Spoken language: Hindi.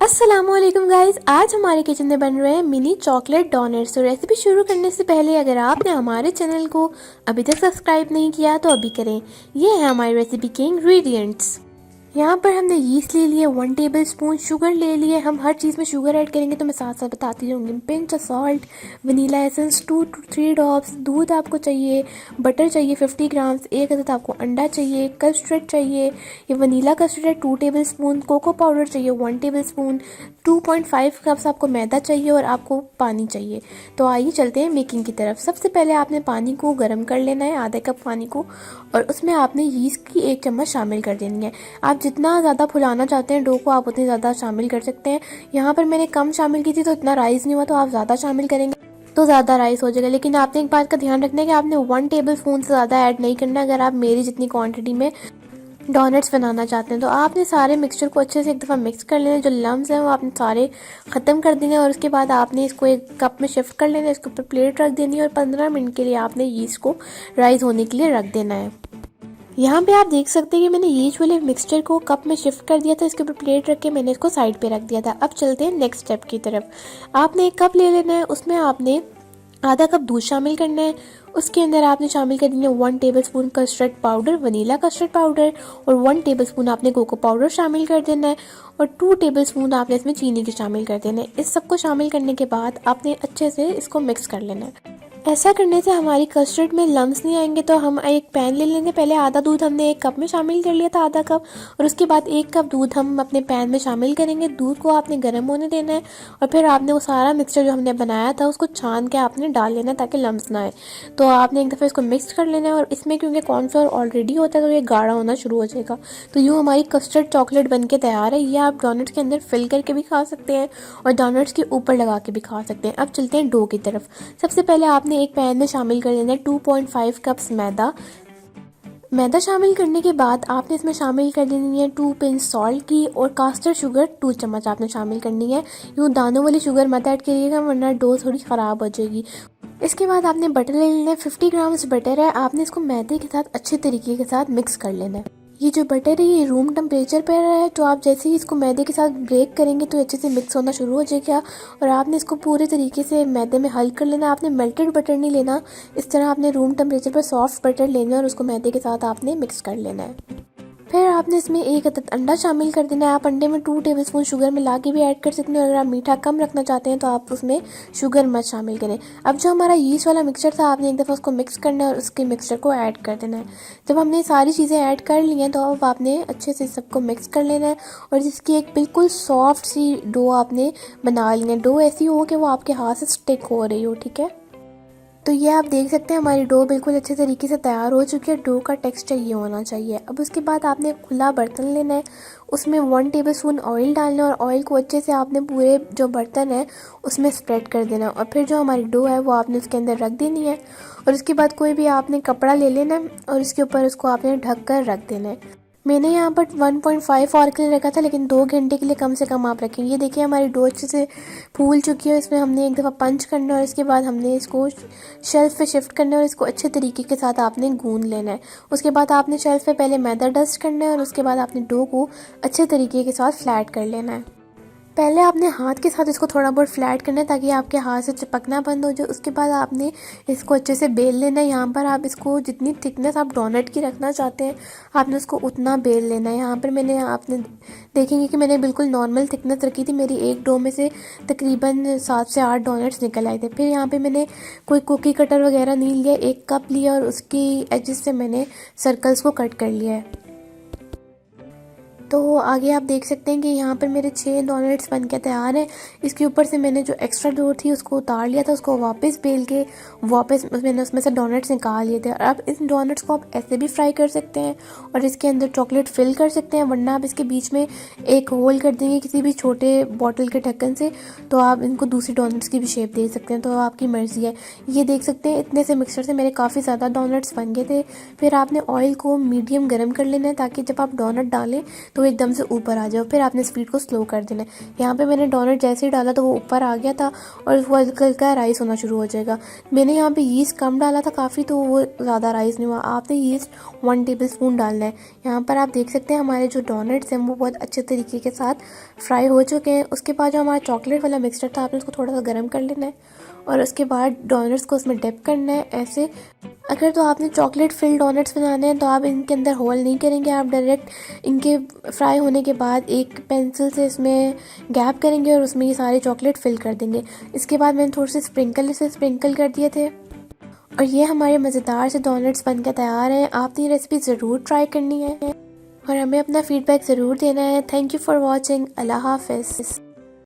अस्सलामुअलैकुम गाइस, आज हमारे किचन में बन रहे हैं मिनी चॉकलेट डोनट्स। तो रेसिपी शुरू करने से पहले अगर आपने हमारे चैनल को अभी तक सब्सक्राइब नहीं किया तो अभी करें। ये है हमारी रेसिपी के इंग्रेडिएंट्स। यहाँ पर हमने यीस्ट ले लिए, 1 टेबल स्पून शुगर ले लिए। हम हर चीज़ में शुगर ऐड करेंगे तो मैं साथ साथ बताती रहूँगी। Pinch of salt, vanilla essence 2 to 3 drops, दूध आपको चाहिए, बटर चाहिए 50 ग्राम्स, एक अदद आपको अंडा चाहिए, कस्टर्ड चाहिए, ये वनीला कस्टर्ड है 2 टेबल स्पून, कोको पाउडर चाहिए 1 टेबल स्पून, 2.5 कप्स आपको मैदा चाहिए और आपको पानी चाहिए। तो आइए चलते हैं मेकिंग की तरफ। सबसे पहले आपने पानी को गर्म कर लेना है, आधा कप पानी को, और उसमें आपने यीस्ट की 1 चम्मच शामिल कर देनी है। आप जितना ज़्यादा फुलाना चाहते हैं डो को आप उतनी ज़्यादा शामिल कर सकते हैं। यहाँ पर मैंने कम शामिल की थी तो इतना राइस नहीं हुआ, तो आप ज़्यादा शामिल करेंगे तो ज़्यादा राइस हो जाएगा। लेकिन आपने एक बात का ध्यान रखना है कि आपने 1 टेबल स्पून से ज़्यादा ऐड नहीं करना अगर आप मेरी जितनी क्वांटिटी में डोनट्स बनाना चाहते हैं। तो आपने सारे मिक्सचर को अच्छे से एक दफ़ा मिक्स कर लेना, जो लम्स हैं वो आपने सारे ख़त्म कर देने, और उसके बाद आपने इसको एक कप में शिफ्ट कर लेना, इसके ऊपर प्लेट रख देनी है और 15 मिनट के लिए आपने यीस्ट को राइस होने के लिए रख देना है। यहाँ पे आप देख सकते हैं कि मैंने यीस्ट वाले मिक्सचर को कप में शिफ्ट कर दिया था, इसके ऊपर प्लेट रख के मैंने इसको साइड पे रख दिया था। अब चलते हैं नेक्स्ट स्टेप की तरफ। आपने एक कप ले लेना है, उसमें आपने आधा कप दूध शामिल करना है। उसके अंदर आपने शामिल कर देना 1 table spoon custard powder, vanilla custard powder, और 1 टेबल स्पून आपने कोको पाउडर शामिल कर देना है, और 2 टेबल स्पून आपने इसमें चीनी के शामिल कर देना है। इस सबको शामिल करने के बाद आपने अच्छे से इसको मिक्स कर लेना है। ऐसा करने से हमारी कस्टर्ड में लम्स नहीं आएंगे। तो हम एक पैन ले लेंगे, पहले आधा दूध हमने एक कप में शामिल कर लिया था, आधा कप, और उसके बाद 1 कप दूध हम अपने पैन में शामिल करेंगे। दूध को आपने गर्म होने देना है और फिर आपने वो सारा मिक्सचर जो हमने बनाया था उसको छान के आपने डाल लेना है ताकि लम्स ना आए। तो आपने एक दफ़ा इसको मिक्स कर लेना है, और इसमें क्योंकि कॉर्नफ्लोर ऑलरेडी होता है तो ये गाढ़ा होना शुरू हो जाएगा। तो यूँ हमारी कस्टर्ड चॉकलेट बन के तैयार है। ये आप डोनट्स के अंदर फिल करके भी खा सकते हैं और डोनट्स के ऊपर लगा के भी खा सकते हैं। अब चलते हैं डो की तरफ। सबसे पहले आपने एक पैन में शामिल कर लेना है 2.5 कप्स मैदा शामिल करने के बाद आपने इसमें शामिल कर देनी है 2 पिंच सॉल्ट की, और कास्टर शुगर 2 चम्मच आपने शामिल करनी है। यूँ दानों वाली शुगर मत ऐड करिएगा वरना डो थोड़ी ख़राब हो जाएगी। इसके बाद आपने बटर ले लेना है, 50 ग्राम्स बटर है। आपने इसको मैदे के साथ अच्छे तरीके के साथ मिक्स कर लेना है। ये जो बटर है ये रूम टेम्परेचर पर है, तो आप जैसे ही इसको मैदे के साथ ब्रेक करेंगे तो अच्छे से मिक्स होना शुरू हो जाएगा, और आपने इसको पूरे तरीके से मैदे में हल कर लेना। आपने मेल्टेड बटर नहीं लेना, इस तरह आपने रूम टेम्परेचर पर सॉफ्ट बटर लेना है और उसको मैदे के साथ आपने मिक्स कर लेना है। फिर आपने इसमें एक अदद अंडा शामिल कर देना है। आप अंडे में 2 टेबल स्पून शुगर मिला के भी ऐड कर सकते हैं, अगर आप मीठा कम रखना चाहते हैं तो आप उसमें शुगर मत शामिल करें। अब जो हमारा यीस्ट वाला मिक्सचर था आपने एक दफ़ा उसको मिक्स करना है और उसके मिक्सचर को ऐड कर देना है। जब हमने सारी चीज़ें ऐड कर ली हैं तो अब आपने अच्छे से सबको मिक्स कर लेना है, और जिसकी एक बिल्कुल सॉफ्ट सी डो आपने बना ली है। डो ऐसी हो कि वो आपके हाथ से स्टिक हो रही हो, ठीक है। तो ये आप देख सकते हैं हमारी डो बिल्कुल अच्छे तरीके से तैयार हो चुकी है। डो का टेक्सचर ये होना चाहिए। अब उसके बाद आपने खुला बर्तन लेना है, उसमें 1 टेबल स्पून ऑयल डालना है, और ऑयल को अच्छे से आपने पूरे जो बर्तन है उसमें स्प्रेड कर देना है, और फिर जो हमारी डो है वो आपने उसके अंदर रख देनी है। और उसके बाद कोई भी आपने कपड़ा ले लेना है और इसके ऊपर उसको आपने ढक कर रख देना है। मैंने यहाँ पर 1.5 आवर के लिए रखा था, लेकिन 2 घंटे के लिए कम से कम आप रखें। ये देखिए हमारी डो अच्छे से फूल चुकी है। इसमें हमने एक दफ़ा पंच करना है और इसके बाद हमने इसको शेल्फ़ पे शिफ्ट करना है और इसको अच्छे तरीके के साथ आपने गूंद लेना है। उसके बाद आपने शेल्फ़ पे पहले मैदा डस्ट करना है और उसके बाद आपने डो को अच्छे तरीके के साथ फ्लैट कर लेना है। पहले आपने हाथ के साथ इसको थोड़ा बहुत फ्लैट करना है ताकि आपके हाथ से चिपकना बंद हो जाए। उसके बाद आपने इसको अच्छे से बेल लेना है। यहाँ पर आप इसको जितनी थिकनेस आप डोनट की रखना चाहते हैं आपने उसको उतना बेल लेना है। यहाँ पर आपने देखेंगे कि मैंने बिल्कुल नॉर्मल थिकनेस रखी थी। मेरी एक डो में से तकरीबन 7 से 8 डोनट्स निकल आए थे। फिर यहाँ पर मैंने कोई कुकी कटर वगैरह नहीं लिया, एक कप लिया और उसकी एजेस से मैंने सर्कल्स को कट कर लिया है। तो आगे आप देख सकते हैं कि यहाँ पर मेरे 6 डोनट्स बन के तैयार हैं। इसके ऊपर से मैंने जो एक्स्ट्रा डो थी उसको उतार लिया था, उसको वापस बेल के वापस मैंने उसमें से डोनट्स निकाल लिए थे। और अब इस डोनट्स को आप ऐसे भी फ्राई कर सकते हैं और इसके अंदर चॉकलेट फिल कर सकते हैं, वरना आप इसके बीच में एक होल कर देंगे किसी भी छोटे बॉटल के ढक्कन से, तो आप इनको दूसरी डोनट्स की भी शेप दे सकते हैं। तो आपकी मर्ज़ी है। ये देख सकते हैं इतने से मिक्सचर से मेरे काफ़ी ज़्यादा डोनट्स बन गए थे। फिर आपने ऑयल को मीडियम गर्म कर लेना है ताकि जब आप डोनट डालें तो वो एकदम से ऊपर आ जाए, फिर आपने स्पीड को स्लो कर देना है। यहाँ पे मैंने डोनट जैसे ही डाला तो वो ऊपर आ गया था और वो हल्का हल्का राइस होना शुरू हो जाएगा। मैंने यहाँ पे यीस्ट कम डाला था काफ़ी, तो वो ज़्यादा राइस नहीं हुआ। आपने यीस्ट 1 टेबलस्पून डालना है। यहाँ पर आप देख सकते हैं हमारे जो डोनट्स हैं वो बहुत अच्छे तरीके के साथ फ्राई हो चुके हैं। उसके बाद जो हमारा चॉकलेट वाला मिक्सचर था आपने उसको थोड़ा सा गर्म कर लेना है और उसके बाद डोनट्स को उसमें डिप करना है ऐसे। अगर तो आपने चॉकलेट फिल डोनट्स बनाने हैं तो आप इनके अंदर होल नहीं करेंगे, आप डायरेक्ट इनके फ्राई होने के बाद एक पेंसिल से इसमें गैप करेंगे और उसमें ये सारे चॉकलेट फिल कर देंगे। इसके बाद मैंने थोड़े से स्प्रिंकल कर दिए थे और ये हमारे मज़ेदार से डोनट्स बनकर तैयार हैं। आपने ये रेसिपी ज़रूर ट्राई करनी है और हमें अपना फीडबैक ज़रूर देना है। Thank you for watching. अल्लाह हाफ़िज़।